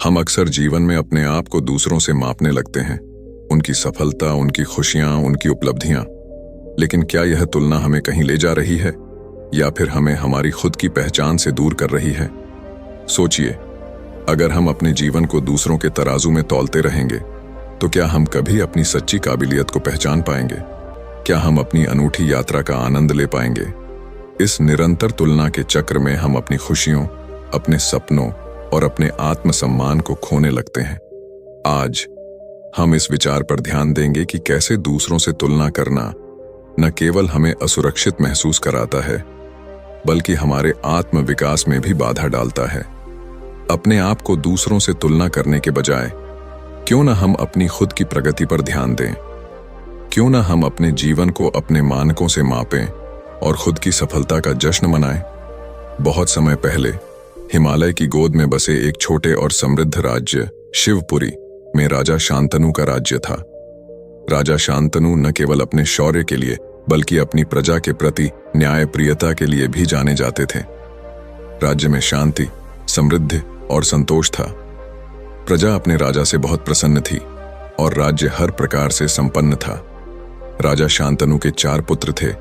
हम अक्सर जीवन में अपने आप को दूसरों से मापने लगते हैं, उनकी सफलता, उनकी खुशियां, उनकी उपलब्धियां। लेकिन क्या यह तुलना हमें कहीं ले जा रही है या फिर हमें हमारी खुद की पहचान से दूर कर रही है? सोचिए, अगर हम अपने जीवन को दूसरों के तराजू में तौलते रहेंगे तो क्या हम कभी अपनी सच्ची काबिलियत को पहचान पाएंगे? क्या हम अपनी अनूठी यात्रा का आनंद ले पाएंगे? इस निरंतर तुलना के चक्र में हम अपनी खुशियों, अपने सपनों और अपने आत्मसम्मान को खोने लगते हैं। आज हम इस विचार पर ध्यान देंगे कि कैसे दूसरों से तुलना करना न केवल हमें असुरक्षित महसूस कराता है, बल्कि हमारे आत्म विकास में भी बाधा डालता है। अपने आप को दूसरों से तुलना करने के बजाय क्यों न हम अपनी खुद की प्रगति पर ध्यान दें? क्यों न हम अपने जीवन को अपने मानकों से मापें और खुद की सफलता का जश्न मनाएं? बहुत समय पहले हिमालय की गोद में बसे एक छोटे और समृद्ध राज्य शिवपुरी में राजा शांतनु का राज्य था। राजा शांतनु न केवल अपने शौर्य के लिए बल्कि अपनी प्रजा के प्रति न्यायप्रियता के लिए भी जाने जाते थे। राज्य में शांति, समृद्धि और संतोष था। प्रजा अपने राजा से बहुत प्रसन्न थी और राज्य हर प्रकार से संपन्न था। राजा शांतनु के 4 पुत्र थे,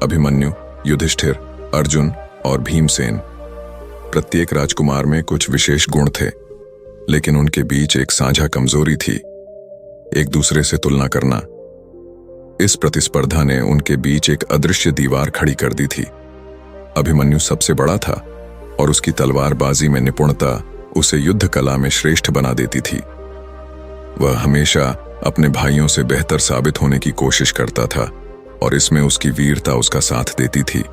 अभिमन्यु, युधिष्ठिर, अर्जुन और भीमसेन। प्रत्येक राजकुमार में कुछ विशेष गुण थे, लेकिन उनके बीच एक साझा कमजोरी थी, एक दूसरे से तुलना करना। इस प्रतिस्पर्धा ने उनके बीच एक अदृश्य दीवार खड़ी कर दी थी। अभिमन्यु सबसे बड़ा था और उसकी तलवारबाजी में निपुणता उसे युद्ध कला में श्रेष्ठ बना देती थी। वह हमेशा अपने भाइयों से बेहतर साबित होने की कोशिश करता था और इसमें उसकी वीरता उसका साथ देती थी।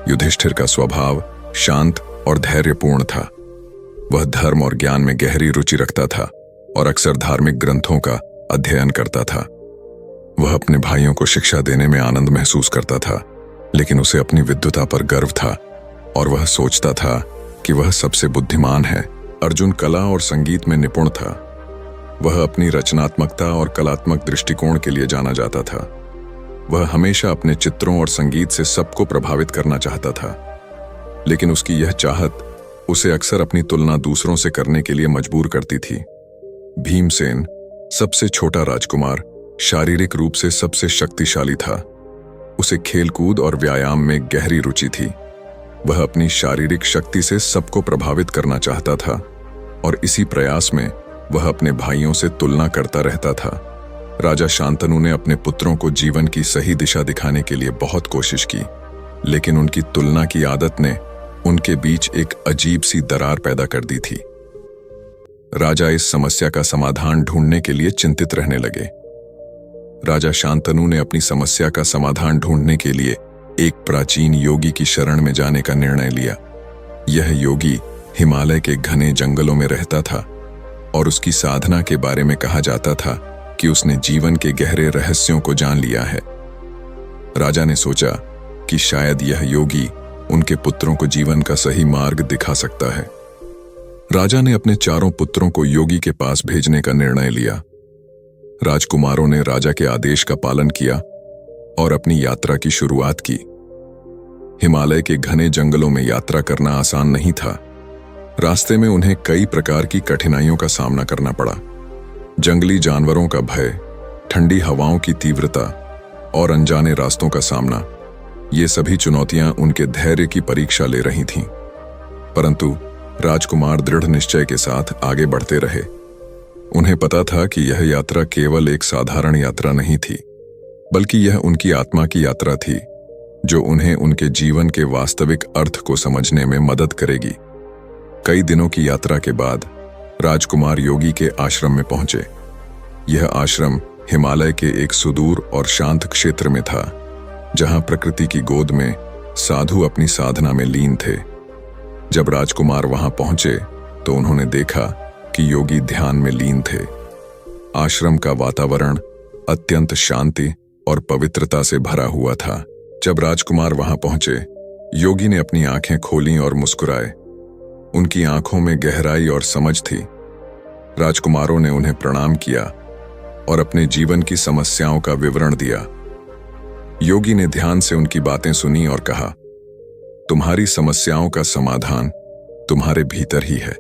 युधिष्ठिर का स्वभाव शांत और धैर्यपूर्ण था। वह धर्म और ज्ञान में गहरी रुचि रखता था और अक्सर धार्मिक ग्रंथों का अध्ययन करता था। वह अपने भाइयों को शिक्षा देने में आनंद महसूस करता था, लेकिन उसे अपनी विद्वता पर गर्व था और वह सोचता था कि वह सबसे बुद्धिमान है। अर्जुन कला और संगीत में निपुण था। वह अपनी रचनात्मकता और कलात्मक दृष्टिकोण के लिए जाना जाता था। वह हमेशा अपने चित्रों और संगीत से सबको प्रभावित करना चाहता था, लेकिन उसकी यह चाहत उसे अक्सर अपनी तुलना दूसरों से करने के लिए मजबूर करती थी। भीमसेन, सबसे छोटा राजकुमार, शारीरिक रूप से सबसे शक्तिशाली था। उसे खेलकूद और व्यायाम में गहरी रुचि थी। वह अपनी शारीरिक शक्ति से सबको प्रभावित करना चाहता था और इसी प्रयास में वह अपने भाइयों से तुलना करता रहता था। राजा शांतनु ने अपने पुत्रों को जीवन की सही दिशा दिखाने के लिए बहुत कोशिश की, लेकिन उनकी तुलना की आदत ने उनके बीच एक अजीब सी दरार पैदा कर दी थी। राजा इस समस्या का समाधान ढूंढने के लिए चिंतित रहने लगे। राजा शांतनु ने अपनी समस्या का समाधान ढूंढने के लिए एक प्राचीन योगी की शरण में जाने का निर्णय लिया। यह योगी हिमालय के घने जंगलों में रहता था और उसकी साधना के बारे में कहा जाता था कि उसने जीवन के गहरे रहस्यों को जान लिया है। राजा ने सोचा कि शायद यह योगी उनके पुत्रों को जीवन का सही मार्ग दिखा सकता है। राजा ने अपने 4 पुत्रों को योगी के पास भेजने का निर्णय लिया। राजकुमारों ने राजा के आदेश का पालन किया और अपनी यात्रा की शुरुआत की। हिमालय के घने जंगलों में यात्रा करना आसान नहीं था। रास्ते में उन्हें कई प्रकार की कठिनाइयों का सामना करना पड़ा। जंगली जानवरों का भय, ठंडी हवाओं की तीव्रता और अनजाने रास्तों का सामना, ये सभी चुनौतियां उनके धैर्य की परीक्षा ले रही थीं। परंतु राजकुमार दृढ़ निश्चय के साथ आगे बढ़ते रहे। उन्हें पता था कि यह यात्रा केवल एक साधारण यात्रा नहीं थी, बल्कि यह उनकी आत्मा की यात्रा थी, जो उन्हें उनके जीवन के वास्तविक अर्थ को समझने में मदद करेगी। कई दिनों की यात्रा के बाद राजकुमार योगी के आश्रम में पहुंचे। यह आश्रम हिमालय के एक सुदूर और शांत क्षेत्र में था, जहां प्रकृति की गोद में साधु अपनी साधना में लीन थे। जब राजकुमार वहां पहुंचे तो उन्होंने देखा कि योगी ध्यान में लीन थे। आश्रम का वातावरण अत्यंत शांति और पवित्रता से भरा हुआ था। जब राजकुमार वहां पहुंचे, योगी ने अपनी आंखें खोलीं और मुस्कुराए। उनकी आंखों में गहराई और समझ थी। राजकुमारों ने उन्हें प्रणाम किया और अपने जीवन की समस्याओं का विवरण दिया। योगी ने ध्यान से उनकी बातें सुनी और कहा, तुम्हारी समस्याओं का समाधान तुम्हारे भीतर ही है,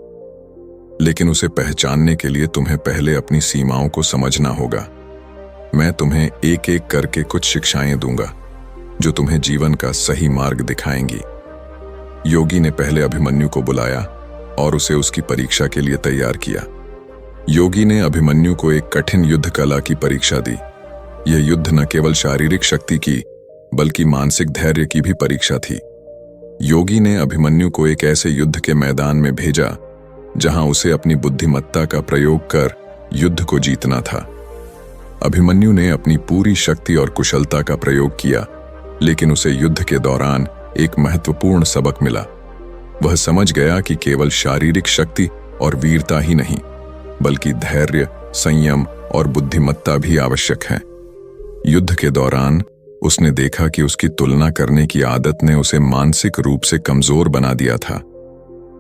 लेकिन उसे पहचानने के लिए तुम्हें पहले अपनी सीमाओं को समझना होगा। मैं तुम्हें एक एक करके कुछ शिक्षाएं दूंगा जो तुम्हें जीवन का सही मार्ग दिखाएंगी। योगी ने पहले अभिमन्यु को बुलाया और उसे उसकी परीक्षा के लिए तैयार किया। योगी ने अभिमन्यु को एक कठिन युद्ध कला की परीक्षा दी। यह युद्ध न केवल शारीरिक शक्ति की बल्कि मानसिक धैर्य की भी परीक्षा थी। योगी ने अभिमन्यु को एक ऐसे युद्ध के मैदान में भेजा जहां उसे अपनी बुद्धिमत्ता का प्रयोग कर युद्ध को जीतना था। अभिमन्यु ने अपनी पूरी शक्ति और कुशलता का प्रयोग किया, लेकिन उसे युद्ध के दौरान एक महत्वपूर्ण सबक मिला। वह समझ गया कि केवल शारीरिक शक्ति और वीरता ही नहीं, बल्कि धैर्य, संयम और बुद्धिमत्ता भी आवश्यक है। युद्ध के दौरान उसने देखा कि उसकी तुलना करने की आदत ने उसे मानसिक रूप से कमजोर बना दिया था।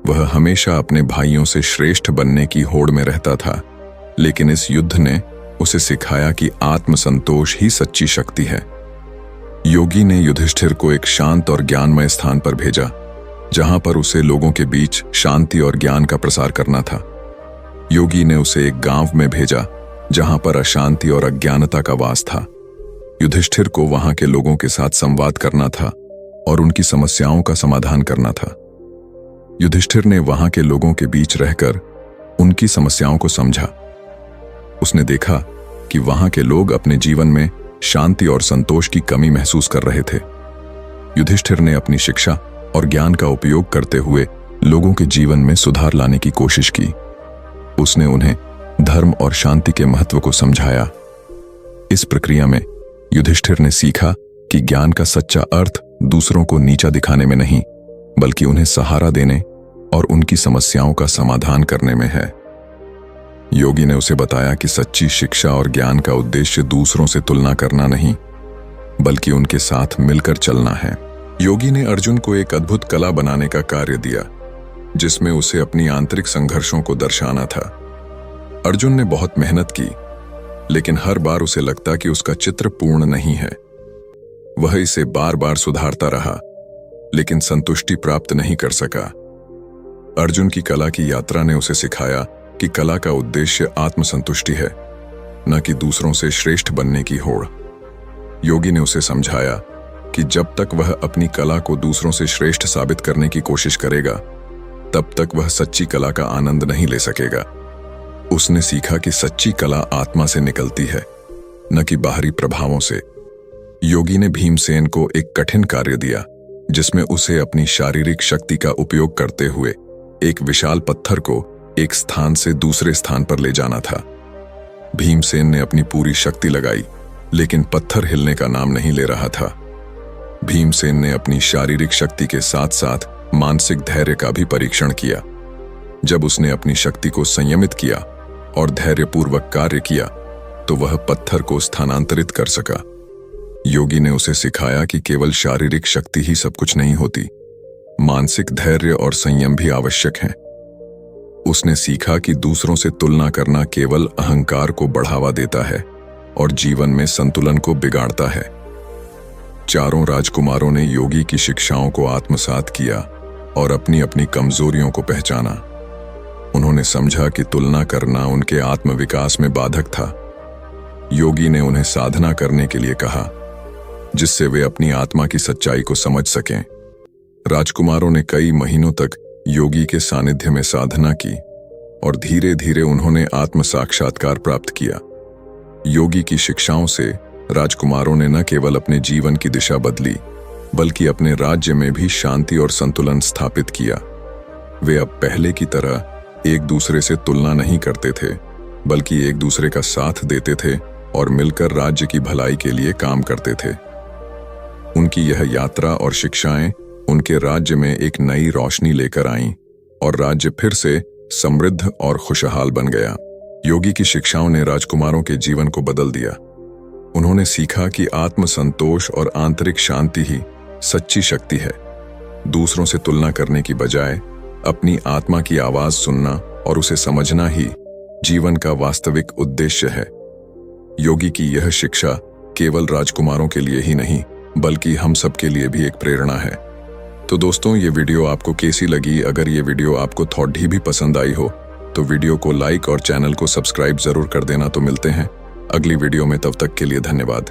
वह हमेशा अपने भाइयों से श्रेष्ठ बनने की होड़ में रहता था, लेकिन इस युद्ध ने उसे सिखाया कि आत्मसंतोष ही सच्ची शक्ति है। योगी ने युधिष्ठिर को एक शांत और ज्ञानमय स्थान पर भेजा, जहां पर उसे लोगों के बीच शांति और ज्ञान का प्रसार करना था। योगी ने उसे एक गांव में भेजा जहां पर अशांति और अज्ञानता का वास था। युधिष्ठिर को वहां के लोगों के साथ संवाद करना था और उनकी समस्याओं का समाधान करना था। युधिष्ठिर ने वहां के लोगों के बीच रहकर उनकी समस्याओं को समझा। उसने देखा कि वहां के लोग अपने जीवन में शांति और संतोष की कमी महसूस कर रहे थे। युधिष्ठिर ने अपनी शिक्षा और ज्ञान का उपयोग करते हुए लोगों के जीवन में सुधार लाने की कोशिश की। उसने उन्हें धर्म और शांति के महत्व को समझाया। इस प्रक्रिया में युधिष्ठिर ने सीखा कि ज्ञान का सच्चा अर्थ दूसरों को नीचा दिखाने में नहीं, बल्कि उन्हें सहारा देने और उनकी समस्याओं का समाधान करने में है। योगी ने उसे बताया कि सच्ची शिक्षा और ज्ञान का उद्देश्य दूसरों से तुलना करना नहीं, बल्कि उनके साथ मिलकर चलना है। योगी ने अर्जुन को एक अद्भुत कला बनाने का कार्य दिया, जिसमें उसे अपनी आंतरिक संघर्षों को दर्शाना था। अर्जुन ने बहुत मेहनत की, लेकिन हर बार उसे लगता कि उसका चित्र पूर्ण नहीं है। वह इसे बार बार सुधारता रहा, लेकिन संतुष्टि प्राप्त नहीं कर सका। अर्जुन की कला की यात्रा ने उसे सिखाया कि कला का उद्देश्य आत्मसंतुष्टि है, न कि दूसरों से श्रेष्ठ बनने की होड़। योगी ने उसे समझाया कि जब तक वह अपनी कला को दूसरों से श्रेष्ठ साबित करने की कोशिश करेगा, तब तक वह सच्ची कला का आनंद नहीं ले सकेगा। उसने सीखा कि सच्ची कला आत्मा से निकलती है, न कि बाहरी प्रभावों से। योगी ने भीमसेन को एक कठिन कार्य दिया, जिसमें उसे अपनी शारीरिक शक्ति का उपयोग करते हुए एक विशाल पत्थर को एक स्थान से दूसरे स्थान पर ले जाना था। भीमसेन ने अपनी पूरी शक्ति लगाई, लेकिन पत्थर हिलने का नाम नहीं ले रहा था। भीमसेन ने अपनी शारीरिक शक्ति के साथ साथ मानसिक धैर्य का भी परीक्षण किया। जब उसने अपनी शक्ति को संयमित किया और धैर्यपूर्वक कार्य किया, तो वह पत्थर को स्थानांतरित कर सका। योगी ने उसे सिखाया कि केवल शारीरिक शक्ति ही सब कुछ नहीं होती, मानसिक धैर्य और संयम भी आवश्यक है। उसने सीखा कि दूसरों से तुलना करना केवल अहंकार को बढ़ावा देता है और जीवन में संतुलन को बिगाड़ता है। चारों राजकुमारों ने योगी की शिक्षाओं को आत्मसात किया और अपनी अपनी कमजोरियों को पहचाना। उन्होंने समझा कि तुलना करना उनके आत्मविकास में बाधक था। योगी ने उन्हें साधना करने के लिए कहा, जिससे वे अपनी आत्मा की सच्चाई को समझ सकें। राजकुमारों ने कई महीनों तक योगी के सानिध्य में साधना की और धीरे धीरे उन्होंने आत्म साक्षात्कार प्राप्त किया। योगी की शिक्षाओं से राजकुमारों ने न केवल अपने जीवन की दिशा बदली, बल्कि अपने राज्य में भी शांति और संतुलन स्थापित किया। वे अब पहले की तरह एक दूसरे से तुलना नहीं करते थे, बल्कि एक दूसरे का साथ देते थे और मिलकर राज्य की भलाई के लिए काम करते थे। उनकी यह यात्रा और शिक्षाएं उनके राज्य में एक नई रोशनी लेकर आईं और राज्य फिर से समृद्ध और खुशहाल बन गया। योगी की शिक्षाओं ने राजकुमारों के जीवन को बदल दिया। उन्होंने सीखा कि आत्मसंतोष और आंतरिक शांति ही सच्ची शक्ति है। दूसरों से तुलना करने की बजाय अपनी आत्मा की आवाज सुनना और उसे समझना ही जीवन का वास्तविक उद्देश्य है। योगी की यह शिक्षा केवल राजकुमारों के लिए ही नहीं, बल्कि हम सबके लिए भी एक प्रेरणा है। तो दोस्तों, ये वीडियो आपको कैसी लगी? अगर ये वीडियो आपको थोड़ी भी पसंद आई हो तो वीडियो को लाइक और चैनल को सब्सक्राइब जरूर कर देना। तो मिलते हैं अगली वीडियो में, तब तक के लिए धन्यवाद।